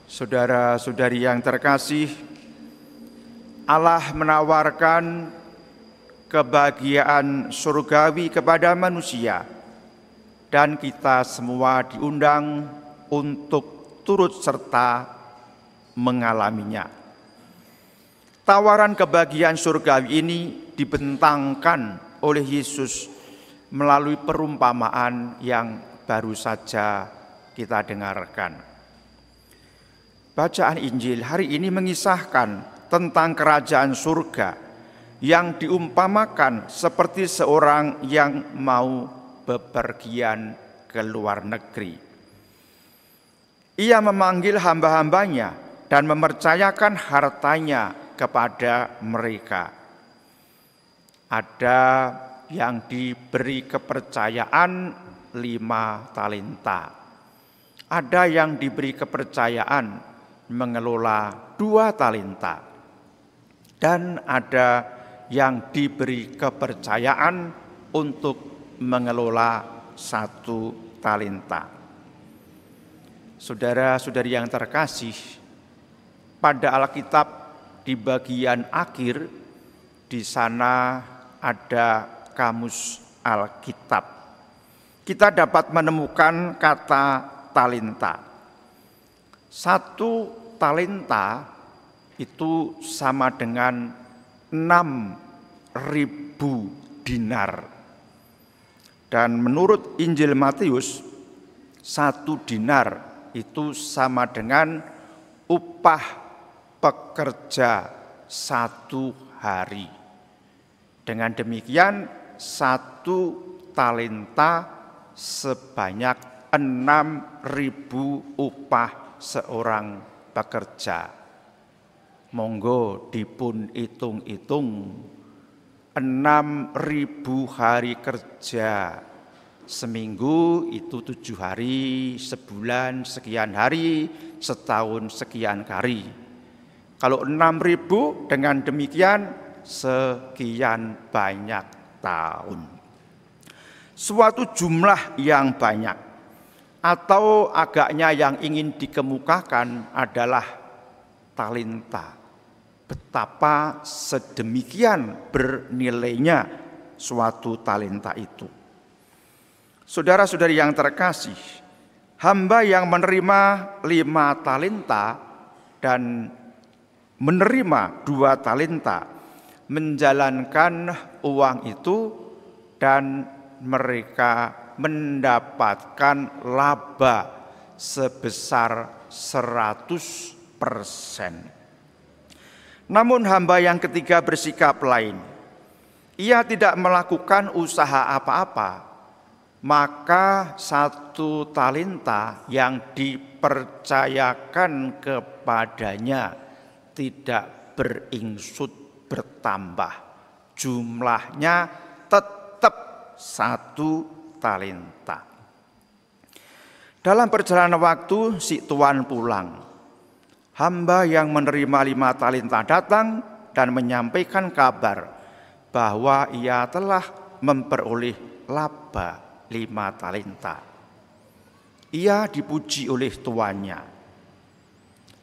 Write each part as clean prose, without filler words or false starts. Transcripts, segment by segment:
Saudara-saudari yang terkasih, Allah menawarkan kebahagiaan surgawi kepada manusia, dan kita semua diundang untuk turut serta mengalaminya. Tawaran kebahagiaan surgawi ini dibentangkan oleh Yesus melalui perumpamaan yang baru saja kita dengarkan. Bacaan Injil hari ini mengisahkan tentang kerajaan surga yang diumpamakan seperti seorang yang mau bepergian ke luar negeri. Ia memanggil hamba-hambanya dan mempercayakan hartanya kepada mereka. Ada yang diberi kepercayaan 5 talenta. Ada yang diberi kepercayaan mengelola 2 talenta. Dan ada yang diberi kepercayaan untuk mengelola 1 talenta. Saudara-saudari yang terkasih, pada Alkitab di bagian akhir di sana ada kamus Alkitab. Kita dapat menemukan kata talenta. 1 talenta itu sama dengan 6.000 dinar. Dan menurut Injil Matius, 1 dinar itu sama dengan upah pekerja 1 hari. Dengan demikian 1 talenta sebanyak 6.000 upah seorang pekerja. Monggo dipun hitung-hitung, 6.000 hari kerja. Seminggu itu 7 hari, sebulan sekian hari, setahun sekian hari. Kalau 6.000 dengan demikian sekian banyak tahun. Suatu jumlah yang banyak, atau agaknya yang ingin dikemukakan adalah talenta. Betapa sedemikian bernilainya suatu talenta itu. Saudara-saudari yang terkasih, hamba yang menerima 5 talenta dan menerima 2 talenta menjalankan uang itu dan mereka mendapatkan laba sebesar 100%. Namun hamba yang ketiga bersikap lain. Ia tidak melakukan usaha apa-apa, maka 1 talenta yang dipercayakan kepadanya tidak beringsut bertambah. Jumlahnya tetap 1 talenta. Dalam perjalanan waktu si tuan pulang. Hamba yang menerima 5 talenta datang dan menyampaikan kabar bahwa ia telah memperoleh laba 5 talenta. Ia dipuji oleh tuannya.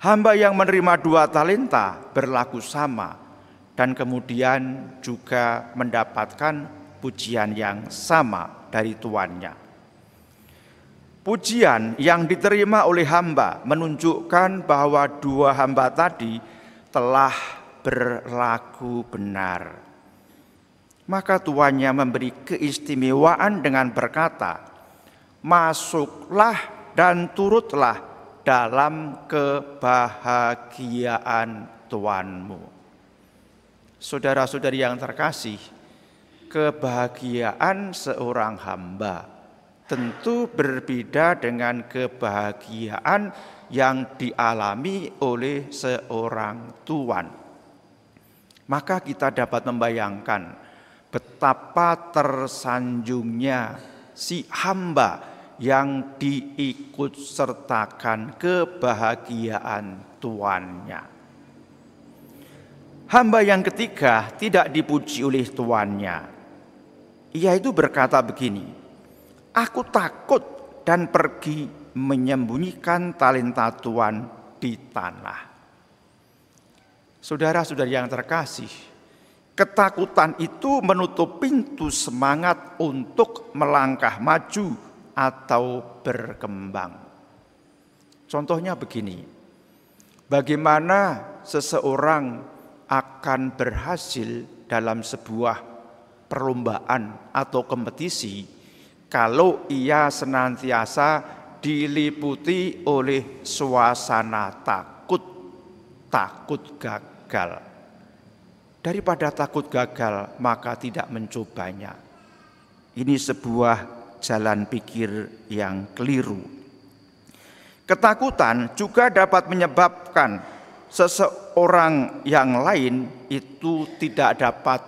Hamba yang menerima 2 talenta berlaku sama dan kemudian juga mendapatkan pujian yang sama dari tuannya. Pujian yang diterima oleh hamba menunjukkan bahwa 2 hamba tadi telah berlaku benar. Maka tuannya memberi keistimewaan dengan berkata, "Masuklah dan turutlah dalam kebahagiaan Tuanmu." Saudara-saudari yang terkasih, kebahagiaan seorang hamba tentu berbeda dengan kebahagiaan yang dialami oleh seorang tuan. Maka kita dapat membayangkan betapa tersanjungnya si hamba yang diikut sertakan kebahagiaan tuannya. Hamba yang ketiga tidak dipuji oleh tuannya. Ia itu berkata begini, "Aku takut dan pergi menyembunyikan talenta Tuhan di tanah. Saudara-saudari yang terkasih, ketakutan itu menutup pintu semangat untuk melangkah maju atau berkembang. Contohnya begini, bagaimana seseorang akan berhasil dalam sebuah perlombaan atau kompetisi kalau ia senantiasa diliputi oleh suasana takut gagal. Daripada takut gagal, maka tidak mencobanya. Ini sebuah jalan pikir yang keliru. Ketakutan juga dapat menyebabkan seseorang yang lain itu tidak dapat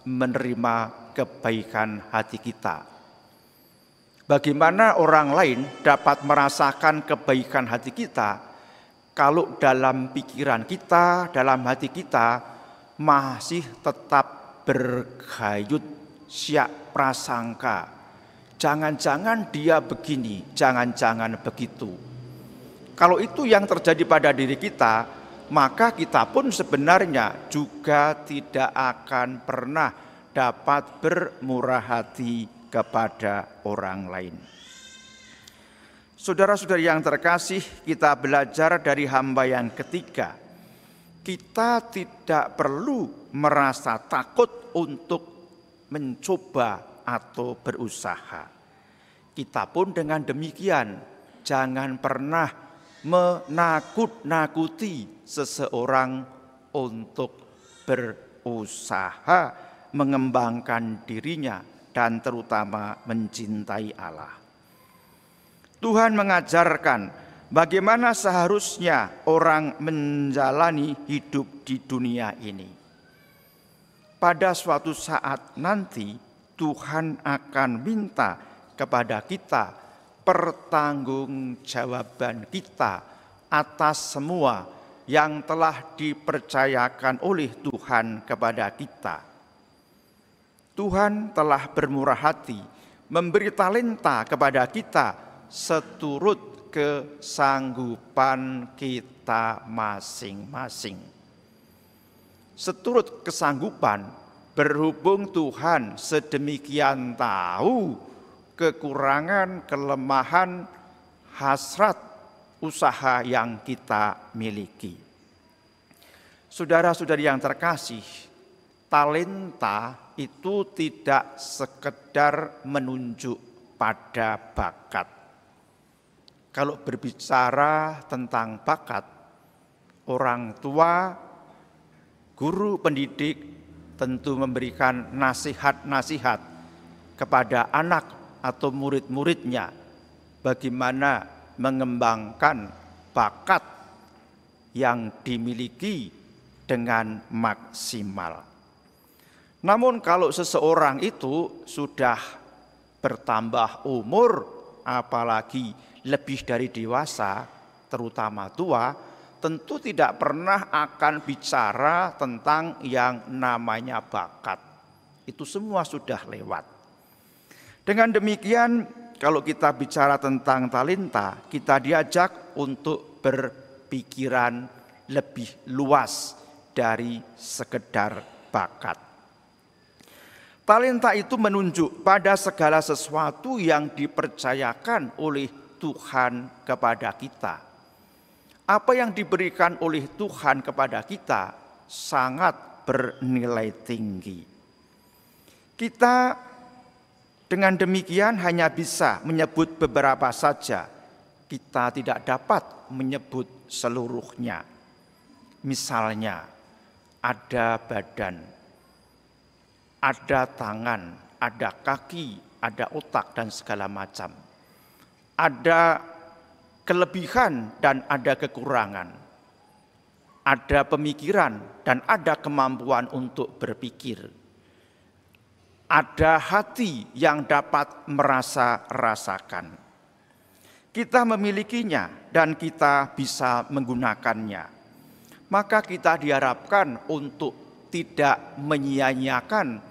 menerima kebaikan hati kita. Bagaimana orang lain dapat merasakan kebaikan hati kita kalau dalam pikiran kita, dalam hati kita masih tetap bergayut siak prasangka. Jangan-jangan dia begini, jangan-jangan begitu. Kalau itu yang terjadi pada diri kita, maka kita pun sebenarnya juga tidak akan pernah dapat bermurah hati kepada orang lain. Saudara-saudari yang terkasih, kita belajar dari hamba yang ketiga. Kita tidak perlu merasa takut untuk mencoba atau berusaha. Kita pun dengan demikian jangan pernah menakut-nakuti seseorang untuk berusaha mengembangkan dirinya dan terutama mencintai Allah. Tuhan mengajarkan bagaimana seharusnya orang menjalani hidup di dunia ini. Pada suatu saat nanti Tuhan akan minta kepada kita pertanggungjawaban kita atas semua yang telah dipercayakan oleh Tuhan kepada kita. Tuhan telah bermurah hati memberi talenta kepada kita seturut kesanggupan kita masing-masing. Seturut kesanggupan, berhubung Tuhan sedemikian tahu kekurangan, kelemahan, hasrat, usaha yang kita miliki. Saudara-saudari yang terkasih, talenta itu tidak sekedar menunjuk pada bakat. Kalau berbicara tentang bakat, orang tua, guru pendidik tentu memberikan nasihat-nasihat kepada anak atau murid-muridnya bagaimana mengembangkan bakat yang dimiliki dengan maksimal. Namun kalau seseorang itu sudah bertambah umur, apalagi lebih dari dewasa, terutama tua, tentu tidak pernah akan bicara tentang yang namanya bakat. Itu semua sudah lewat. Dengan demikian, kalau kita bicara tentang talenta, kita diajak untuk berpikiran lebih luas dari sekedar bakat. Talenta itu menunjuk pada segala sesuatu yang dipercayakan oleh Tuhan kepada kita. Apa yang diberikan oleh Tuhan kepada kita sangat bernilai tinggi. Kita dengan demikian hanya bisa menyebut beberapa saja. Kita tidak dapat menyebut seluruhnya. Misalnya, ada badan, ada tangan, ada kaki, ada otak dan segala macam. Ada kelebihan dan ada kekurangan. Ada pemikiran dan ada kemampuan untuk berpikir. Ada hati yang dapat merasa-rasakan. Kita memilikinya dan kita bisa menggunakannya. Maka kita diharapkan untuk tidak menyia-nyiakan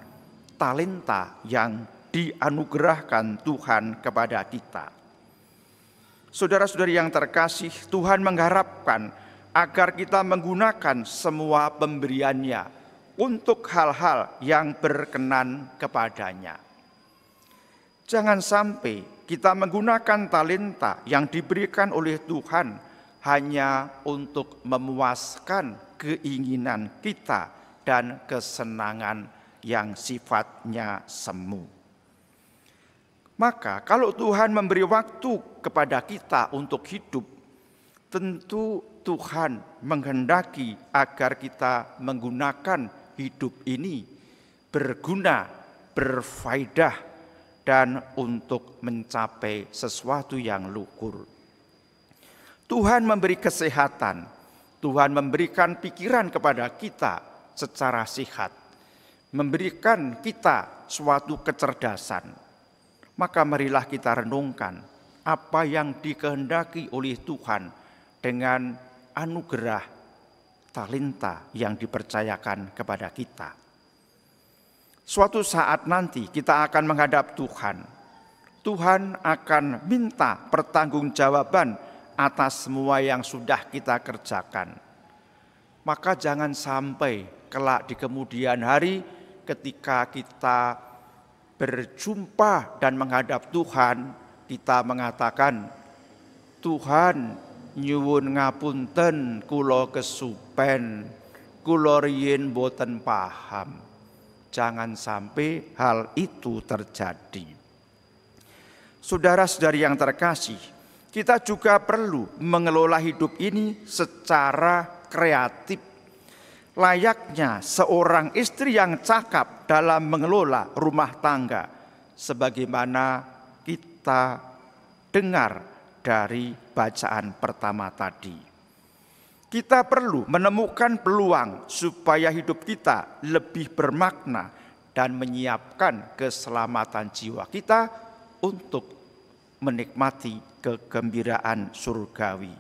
talenta yang dianugerahkan Tuhan kepada kita. Saudara-saudari yang terkasih, Tuhan mengharapkan agar kita menggunakan semua pemberiannya untuk hal-hal yang berkenan kepadanya. Jangan sampai kita menggunakan talenta yang diberikan oleh Tuhan hanya untuk memuaskan keinginan kita dan kesenangan yang sifatnya semu. Maka kalau Tuhan memberi waktu kepada kita untuk hidup, tentu Tuhan menghendaki agar kita menggunakan hidup ini berguna, berfaedah, dan untuk mencapai sesuatu yang luhur. Tuhan memberi kesehatan, Tuhan memberikan pikiran kepada kita secara sehat, memberikan kita suatu kecerdasan. Maka marilah kita renungkan apa yang dikehendaki oleh Tuhan dengan anugerah talenta yang dipercayakan kepada kita. Suatu saat nanti kita akan menghadap Tuhan. Tuhan akan minta pertanggungjawaban atas semua yang sudah kita kerjakan. Maka jangan sampai kelak di kemudian hari ketika kita berjumpa dan menghadap Tuhan, kita mengatakan, Tuhan nyuwun ngapunten kula kesupen, kula riyin boten paham. Jangan sampai hal itu terjadi. Saudara-saudari yang terkasih, kita juga perlu mengelola hidup ini secara kreatif. Layaknya seorang istri yang cakap dalam mengelola rumah tangga, sebagaimana kita dengar dari bacaan pertama tadi. Kita perlu menemukan peluang supaya hidup kita lebih bermakna dan menyiapkan keselamatan jiwa kita untuk menikmati kegembiraan surgawi.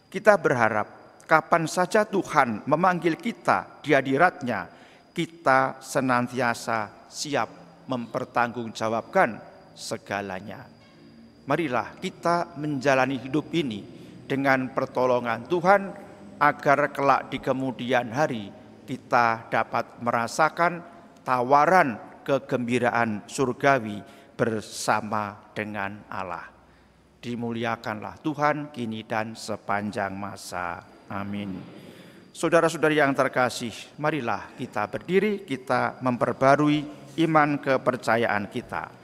Kita berharap kapan saja Tuhan memanggil kita di hadirat-Nya, kita senantiasa siap mempertanggungjawabkan segalanya. Marilah kita menjalani hidup ini dengan pertolongan Tuhan, agar kelak di kemudian hari kita dapat merasakan tawaran kegembiraan surgawi bersama dengan Allah. Dimuliakanlah Tuhan kini dan sepanjang masa. Amin. Saudara-saudari yang terkasih, marilah kita berdiri, kita memperbarui iman kepercayaan kita.